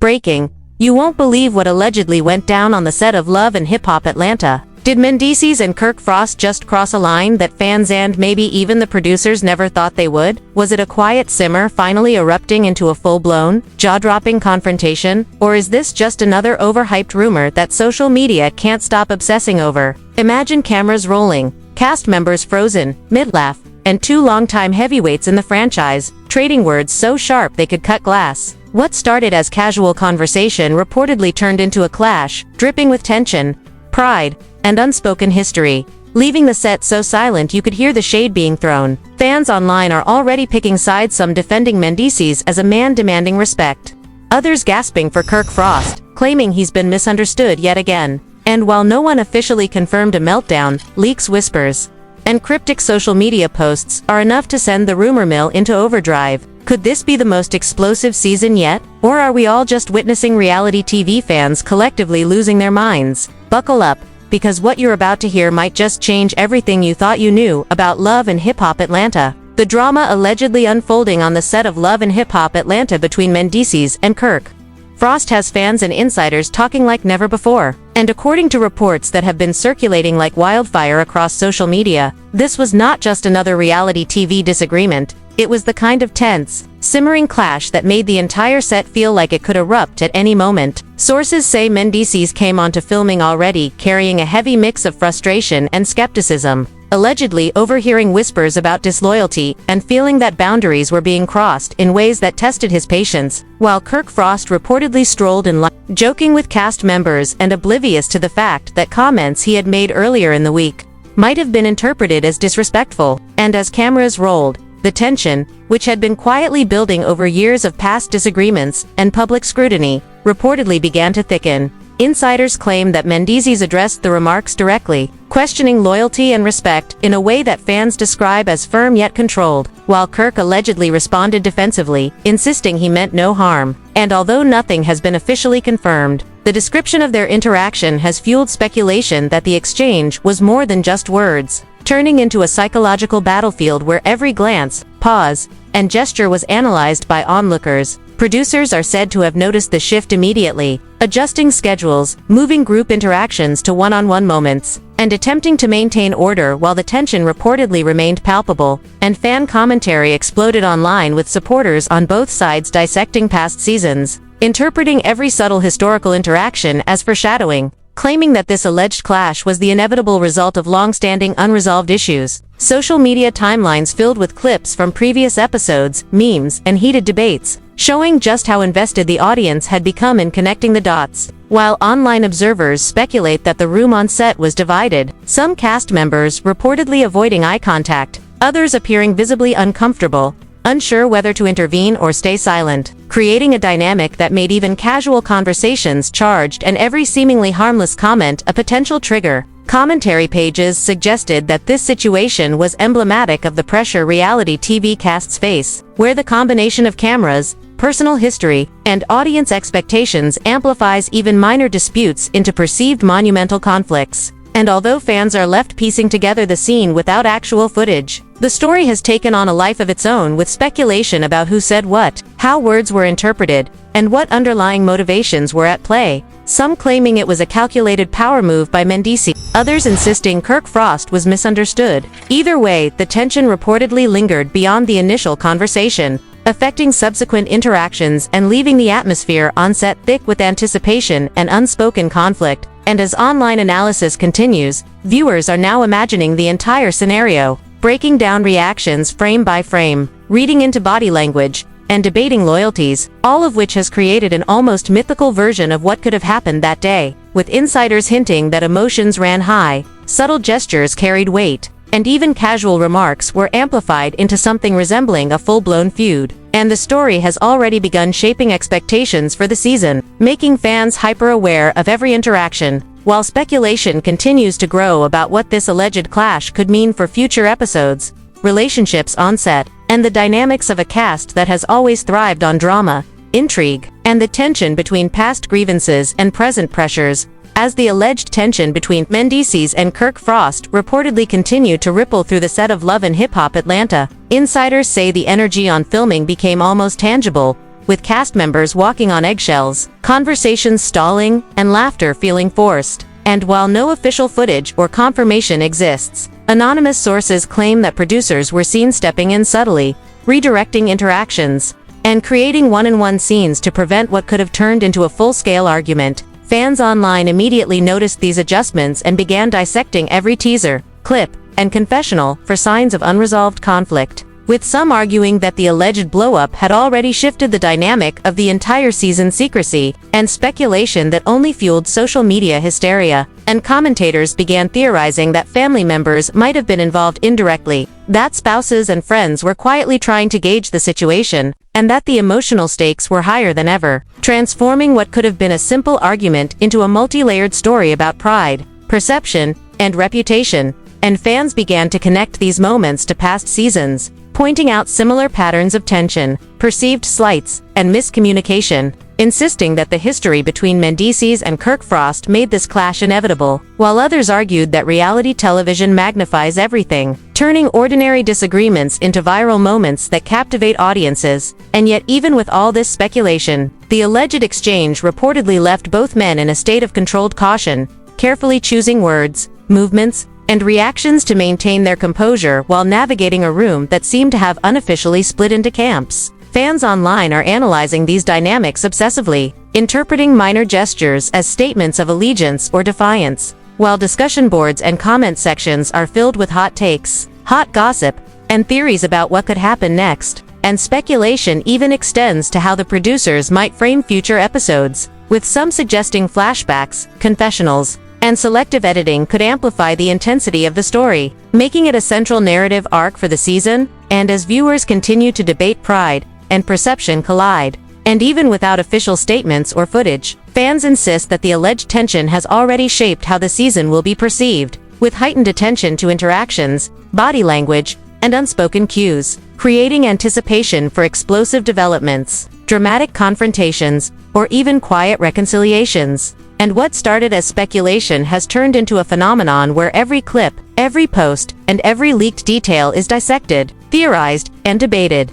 Breaking. You won't believe what allegedly went down on the set of Love and Hip Hop Atlanta. Did Mendeecees and Kirk Frost just cross a line that fans and maybe even the producers never thought they would? Was it a quiet simmer finally erupting into a full-blown, jaw-dropping confrontation? Or is this just another overhyped rumor that social media can't stop obsessing over? Imagine cameras rolling, cast members frozen, mid-laugh, and two longtime heavyweights in the franchise, trading words so sharp they could cut glass. What started as casual conversation reportedly turned into a clash, dripping with tension, pride, and unspoken history, leaving the set so silent you could hear the shade being thrown. Fans online are already picking sides, some defending Mendeecees as a man demanding respect, others gasping for Kirk Frost, claiming he's been misunderstood yet again. And while no one officially confirmed a meltdown, leaks, whispers, and cryptic social media posts are enough to send the rumor mill into overdrive. Could this be the most explosive season yet? Or are we all just witnessing reality TV fans collectively losing their minds? Buckle up, because what you're about to hear might just change everything you thought you knew about Love and Hip Hop Atlanta. The drama allegedly unfolding on the set of Love and Hip Hop Atlanta between Mendeecees and Kirk Frost has fans and insiders talking like never before. And according to reports that have been circulating like wildfire across social media, this was not just another reality TV disagreement. It was the kind of tense, simmering clash that made the entire set feel like it could erupt at any moment. Sources say Mendeecees came onto filming already carrying a heavy mix of frustration and skepticism, allegedly overhearing whispers about disloyalty and feeling that boundaries were being crossed in ways that tested his patience, while Kirk Frost reportedly strolled in line, joking with cast members and oblivious to the fact that comments he had made earlier in the week might have been interpreted as disrespectful. And as cameras rolled, the tension, which had been quietly building over years of past disagreements and public scrutiny, reportedly began to thicken. Insiders claim that Mendeecees addressed the remarks directly, questioning loyalty and respect in a way that fans describe as firm yet controlled, while Kirk allegedly responded defensively, insisting he meant no harm. And although nothing has been officially confirmed, the description of their interaction has fueled speculation that the exchange was more than just words, turning into a psychological battlefield where every glance, pause, and gesture was analyzed by onlookers. Producers are said to have noticed the shift immediately, adjusting schedules, moving group interactions to one-on-one moments, and attempting to maintain order while the tension reportedly remained palpable. And fan commentary exploded online with supporters on both sides dissecting past seasons, interpreting every subtle historical interaction as foreshadowing, claiming that this alleged clash was the inevitable result of long-standing unresolved issues. Social media timelines filled with clips from previous episodes, memes, and heated debates, showing just how invested the audience had become in connecting the dots. While online observers speculate that the room on set was divided, some cast members reportedly avoiding eye contact, others appearing visibly uncomfortable, unsure whether to intervene or stay silent, creating a dynamic that made even casual conversations charged and every seemingly harmless comment a potential trigger. Commentary pages suggested that this situation was emblematic of the pressure reality TV casts face, where the combination of cameras, personal history, and audience expectations amplifies even minor disputes into perceived monumental conflicts. And although fans are left piecing together the scene without actual footage, the story has taken on a life of its own with speculation about who said what, how words were interpreted, and what underlying motivations were at play. Some claiming it was a calculated power move by Mendeecees, others insisting Kirk Frost was misunderstood. Either way, the tension reportedly lingered beyond the initial conversation, affecting subsequent interactions and leaving the atmosphere on set thick with anticipation and unspoken conflict. And as online analysis continues, viewers are now imagining the entire scenario, breaking down reactions frame by frame, reading into body language, and debating loyalties, all of which has created an almost mythical version of what could have happened that day, with insiders hinting that emotions ran high, subtle gestures carried weight, and even casual remarks were amplified into something resembling a full-blown feud. And the story has already begun shaping expectations for the season, making fans hyper-aware of every interaction, while speculation continues to grow about what this alleged clash could mean for future episodes, relationships on set, and the dynamics of a cast that has always thrived on drama, intrigue, and the tension between past grievances and present pressures. As the alleged tension between Mendeecees and Kirk Frost reportedly continued to ripple through the set of Love and Hip Hop Atlanta, insiders say the energy on filming became almost tangible, with cast members walking on eggshells, conversations stalling, and laughter feeling forced. And while no official footage or confirmation exists, anonymous sources claim that producers were seen stepping in subtly, redirecting interactions, and creating one-on-one scenes to prevent what could have turned into a full-scale argument. Fans online immediately noticed these adjustments and began dissecting every teaser, clip, and confessional for signs of unresolved conflict, with some arguing that the alleged blow-up had already shifted the dynamic of the entire season's secrecy, and speculation that only fueled social media hysteria, and commentators began theorizing that family members might have been involved indirectly, that spouses and friends were quietly trying to gauge the situation, and that the emotional stakes were higher than ever, transforming what could have been a simple argument into a multi-layered story about pride, perception, and reputation. And fans began to connect these moments to past seasons, pointing out similar patterns of tension, perceived slights, and miscommunication, insisting that the history between Mendeecees and Kirk Frost made this clash inevitable, while others argued that reality television magnifies everything, turning ordinary disagreements into viral moments that captivate audiences. And yet, even with all this speculation, the alleged exchange reportedly left both men in a state of controlled caution, carefully choosing words, movements, and reactions to maintain their composure while navigating a room that seemed to have unofficially split into camps. Fans online are analyzing these dynamics obsessively, interpreting minor gestures as statements of allegiance or defiance, while discussion boards and comment sections are filled with hot takes, hot gossip, and theories about what could happen next. And speculation even extends to how the producers might frame future episodes, with some suggesting flashbacks, confessionals, and selective editing could amplify the intensity of the story, making it a central narrative arc for the season. And as viewers continue to debate pride and perception collide, and even without official statements or footage, fans insist that the alleged tension has already shaped how the season will be perceived, with heightened attention to interactions, body language, and unspoken cues, creating anticipation for explosive developments, dramatic confrontations, or even quiet reconciliations. And what started as speculation has turned into a phenomenon where every clip, every post, and every leaked detail is dissected, theorized, and debated,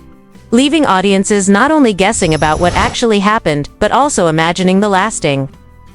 leaving audiences not only guessing about what actually happened, but also imagining the lasting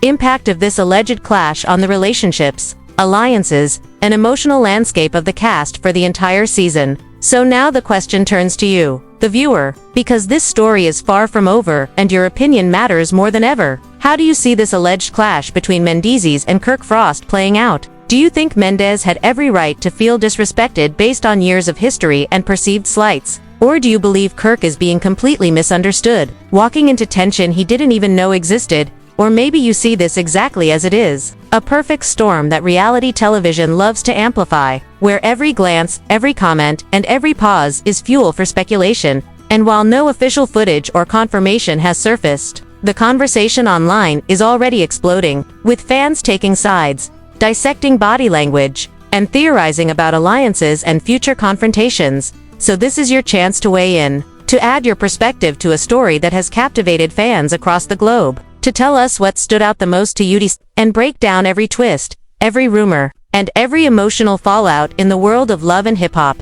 impact of this alleged clash on the relationships, alliances, and emotional landscape of the cast for the entire season. So now the question turns to you, the viewer, because this story is far from over and your opinion matters more than ever. How do you see this alleged clash between Mendeecees and Kirk Frost playing out? Do you think Mendez had every right to feel disrespected based on years of history and perceived slights? Or do you believe Kirk is being completely misunderstood, walking into tension he didn't even know existed? Or maybe you see this exactly as it is, a perfect storm that reality television loves to amplify, where every glance, every comment, and every pause is fuel for speculation. And while no official footage or confirmation has surfaced, the conversation online is already exploding, with fans taking sides, dissecting body language, and theorizing about alliances and future confrontations. So this is your chance to weigh in, to add your perspective to a story that has captivated fans across the globe, to tell us what stood out the most to you, and break down every twist, every rumor, and every emotional fallout in the world of love and hip-hop.